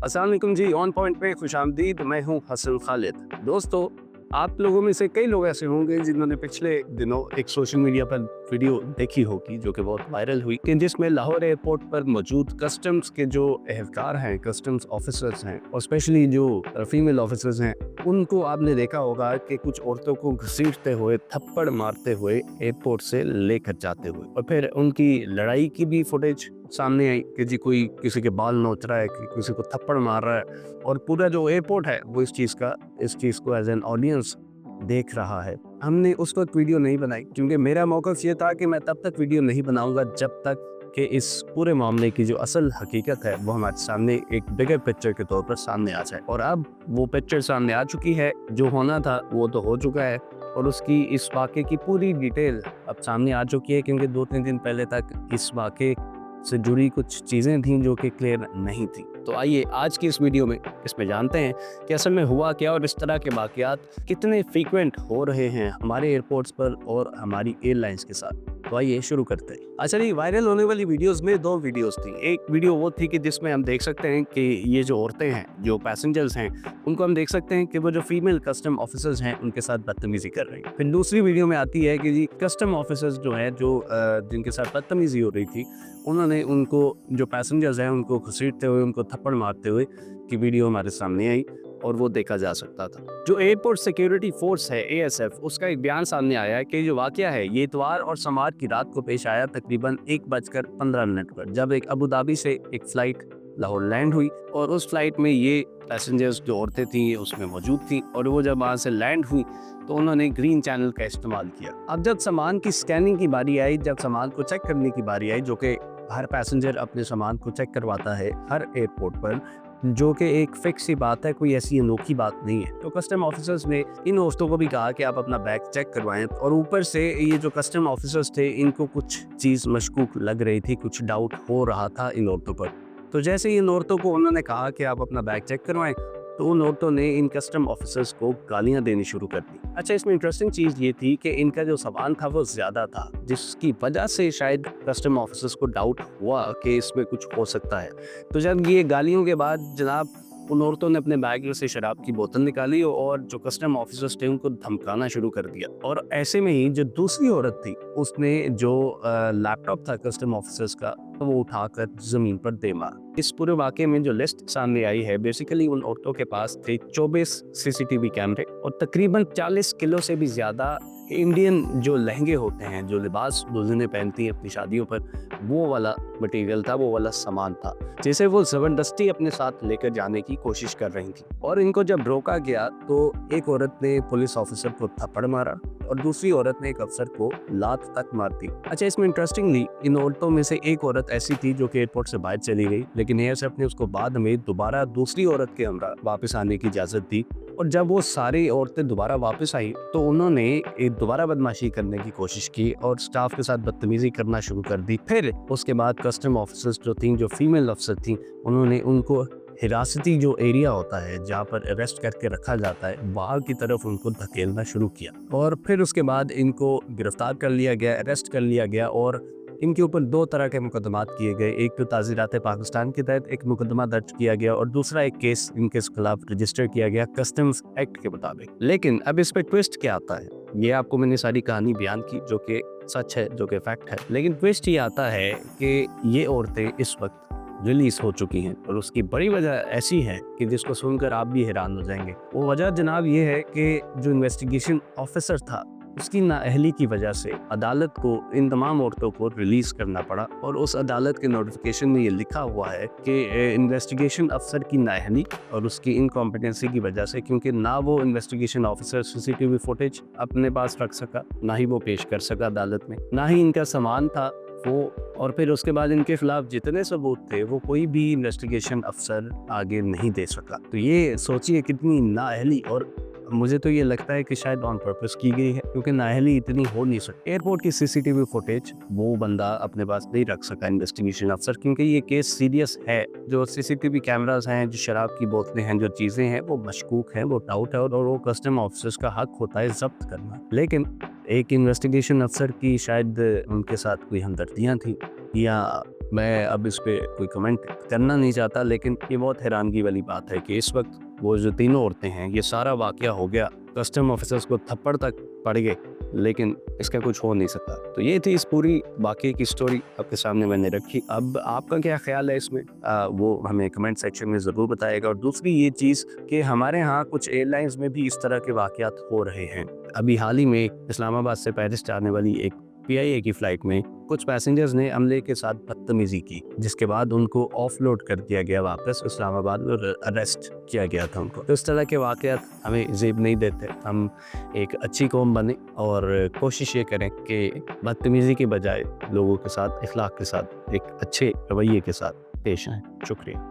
अस्सलाम वालेकुम जी। On point पे खुशामदीद। मैं हूं हसन खालिद। दोस्तों, आप लोगों में से कई लोग ऐसे होंगे जिन्होंने पिछले दिनों एक सोशल मीडिया पर वीडियो देखी होगी जो कि बहुत वायरल हुई, कि जिसमें लाहौर एयरपोर्ट पर मौजूद कस्टम्स के जो एहलकार हैं, कस्टम्स ऑफिसर्स हैं और स्पेशली जो फीमेल ऑफिसर्स हैं, उनको आपने देखा होगा कि कुछ औरतों को घसीटते हुए, थप्पड़ मारते हुए एयरपोर्ट से लेकर जाते हुए, और फिर उनकी लड़ाई की भी फुटेज सामने आई कि जी कोई किसी के बाल नोच रहा है, कि किसी को थप्पड़ मार रहा है, और पूरा जो एयरपोर्ट है वो इस चीज़ को एज एन ऑडियंस देख रहा है। हमने उस वक्त वीडियो नहीं बनाई क्योंकि मेरा मौक़िफ़ ये था कि मैं तब तक वीडियो नहीं बनाऊंगा जब तक कि इस पूरे मामले की जो असल हकीकत है वो हमारे सामने एक बिगर पिक्चर के तौर पर सामने आ जाए। और अब वो पिक्चर सामने आ चुकी है। जो होना था वो तो हो चुका है और उसकी इस वाक़े की पूरी डिटेल अब सामने आ चुकी है, क्योंकि 2-3 दिन पहले तक इस वाक़े से जुड़ी कुछ चीज़ें थीं जो कि क्लियर नहीं थी। तो आइए आज की इस वीडियो में इसमें जानते हैं कि असल में हुआ क्या और इस तरह के वाक़यात कितने फ्रीक्वेंट हो रहे हैं हमारे एयरपोर्ट्स पर और हमारी एयरलाइंस के साथ। तो आइए शुरू करते हैं। अच्छा जी, वायरल होने वाली वीडियोस में 2 वीडियोस थी। एक वीडियो वो थी कि जिसमें हम देख सकते हैं कि ये जो औरतें हैं, जो पैसेंजर्स हैं, उनको हम देख सकते हैं कि वो जो फीमेल कस्टम ऑफिसर्स हैं उनके साथ बदतमीजी कर रही हैं। फिर दूसरी वीडियो में आती है कि जी कस्टम ऑफिसर्स जो हैं, जिनके साथ बदतमीजी हो रही थी, उन्होंने उनको, जो पैसेंजर्स हैं, उनको घसीटते हुए, उनको थप्पड़ मारते हुए की वीडियो हमारे सामने आई और वो देखा जा सकता था। जो एयरपोर्ट सिक्योरिटी फोर्स है, एएसएफ, उसका एक बयान सामने आया है कि जो वाकया है ये इतवार और सोमवार की रात को पेश आया तकरीबन 1:15 पर, जब एक अबू धाबी से एक फ्लाइट लाहौर लैंड हुई और उस फ्लाइट में ये पैसेंजर्स, जो औरतें थी, ये उसमें मौजूद थी और वो जब वहाँ से लैंड हुई तो उन्होंने ग्रीन चैनल का इस्तेमाल किया। अब जब सामान की स्कैनिंग की बारी आई, जब सामान को चेक करने की बारी आई, जो कि हर पैसेंजर अपने सामान को चेक करवाता है हर एयरपोर्ट पर, जो कि एक फिक्स ही बात है, कोई ऐसी अनोखी बात नहीं है, तो कस्टम ऑफिसर्स ने इन औरतों को भी कहा कि आप अपना बैग चेक करवाएं। और ऊपर से ये जो कस्टम ऑफिसर्स थे, इनको कुछ चीज़ मशकूक लग रही थी, कुछ डाउट हो रहा था इन औरतों पर। तो जैसे ही इन औरतों को उन्होंने कहा कि आप अपना बैग चेक करवाएं, तो उन औरतों ने इन कस्टम ऑफिसर्स को गालियां देनी शुरू कर दी। अच्छा, इसमें इंटरेस्टिंग चीज़ ये थी कि इनका जो सामान था वो ज़्यादा था, जिसकी वजह से शायद कस्टम ऑफिसर्स को डाउट हुआ कि इसमें कुछ हो सकता है। तो जब ये गालियों के बाद जनाब उन औरतों ने अपने बैग में से शराब की बोतल निकाली और जो कस्टम ऑफिसर्स थे उनको धमकाना शुरू कर दिया। और ऐसे में ही जो दूसरी औरत थी, उसने जो लैपटॉप था कस्टम ऑफिसर्स का, वो उठाकर जमीन पर दे मारा। इस पूरे वाकये में जो लिस्ट सामने आई है, बेसिकली उन औरतों के पास थे 24 सीसीटीवी कैमरे और तकरीबन 40 किलो से भी ज्यादा इंडियन जो लहंगे होते हैं, जो लिबास दुल्हनें पहनती हैं अपनी शादियों पर, वो वाला मटेरियल था, वो वाला सामान था, जिसे वो जबरदस्ती अपने साथ लेकर जाने की कोशिश कर रही थी। और इनको जब रोका गया तो एक औरत ने पुलिस ऑफिसर को थप्पड़ मारा और दूसरी औरत ने एक अफसर को लात तक मार दी। अच्छा, इसमें इंटरेस्टिंगली इन औरतों में से एक औरत ऐसी थी जो कि एयरपोर्ट से बाहर चली गई, लेकिन एयरसेफ ने उसको बाद में दोबारा दूसरी औरत के हमरा वापस आने की इजाजत दी। और जब वो सारी औरतें दोबारा वापस आई तो उन्होंने एक दोबारा बदमाशी करने की कोशिश की और स्टाफ के साथ बदतमीजी करना शुरू कर दी। फिर उसके बाद कस्टम ऑफिसर्स जो थी, जो फीमेल अफसर थी, उन्होंने उनको हिरासती जो एरिया होता है जहाँ पर अरेस्ट करके रखा जाता है, वहाँ की तरफ उनको धकेलना शुरू किया। और फिर उसके बाद इनको गिरफ्तार कर लिया गया, अरेस्ट कर लिया गया और इनके ऊपर 2 तरह के मुकदमात किए गए। एक तो ताज़ीरात पाकिस्तान के तहत एक मुकदमा दर्ज किया गया और दूसरा एक केस इनके खिलाफ रजिस्टर किया गया कस्टम्स एक्ट के मुताबिक। लेकिन अब इस पे ट्विस्ट क्या आता है, ये आपको मैंने सारी कहानी बयान की जो कि सच है, जो कि फैक्ट है, लेकिन ट्विस्ट ये आता है कि ये औरतें इस वक्त रिलीज हो चुकी हैं और उसकी बड़ी वजह ऐसी है कि जिसको सुनकर आप भी हैरान हो जाएंगे। वो वजह जनाब ये है कि जो इन्वेस्टिगेशन ऑफिसर था, उसकी नाअहली की वजह से अदालत को इन तमाम औरतों को रिलीज करना पड़ा। और उस अदालत के नोटिफिकेशन में ये लिखा हुआ है कि इन्वेस्टिगेशन अफसर की नाअहली और उसकी इनकॉम्पिटेंसी की वजह से, क्योंकि ना वो इन्वेस्टिगेशन ऑफिसर सीसीटीवी फुटेज अपने पास रख सका, ना ही वो पेश कर सका अदालत में, ना ही इनका सामान था वो, और फिर उसके बाद इनके खिलाफ जितने सबूत थे वो कोई भी इन्वेस्टिगेशन अफसर आगे नहीं दे सका। तो ये सोचिए कितनी नाअहली, और मुझे तो ये लगता है कि शायद ऑन पर्पस की गई है, क्योंकि नाअहली इतनी हो नहीं सकती। एयरपोर्ट की सीसीटीवी फुटेज वो बंदा अपने पास नहीं रख सका इन्वेस्टिगेशन अफसर, क्योंकि ये केस सीरियस है। जो सीसीटीवी कैमरास हैं, जो शराब की बोतलें हैं, जो चीज़ें हैं, वो मशकूक हैं, वो डाउट है और वो कस्टम ऑफिसर्स का हक होता है जब्त करना। लेकिन एक इन्वेस्टिगेशन अफसर की शायद उनके साथ कोई हमदर्दियाँ थी या मैं अब इस पे कोई कमेंट करना नहीं चाहता, लेकिन ये बहुत हैरानगी वाली बात है कि इस वक्त वो जो तीनों औरतें हैं, ये सारा वाकया हो गया, कस्टम ऑफिसर्स को थप्पड़ तक पड़ गए, लेकिन इसका कुछ हो नहीं सका। तो ये थी इस पूरी वाकये की स्टोरी, आपके सामने मैंने रखी। अब आपका क्या ख्याल है इसमें, वो हमें कमेंट सेक्शन में ज़रूर बताइएगा। और दूसरी ये चीज़ कि हमारे यहाँ कुछ एयरलाइंस में भी इस तरह के वाकयात हो रहे हैं। अभी हाल ही में इस्लामाबाद से पेरिस जाने वाली एक PIA की फ़्लाइट में कुछ पैसेंजर्स ने अमले के साथ बदतमीज़ी की, जिसके बाद उनको ऑफलोड कर दिया गया वापस इस्लामाबाद और अरेस्ट किया गया था उनको। तो इस तरह के वाक़यात हमें ज़ेब नहीं देते। हम एक अच्छी कौम बने और कोशिश ये करें कि बदतमीज़ी के बजाय लोगों के साथ, इखलाक के साथ, एक अच्छे रवैये के साथ पेश आएँ। शुक्रिया।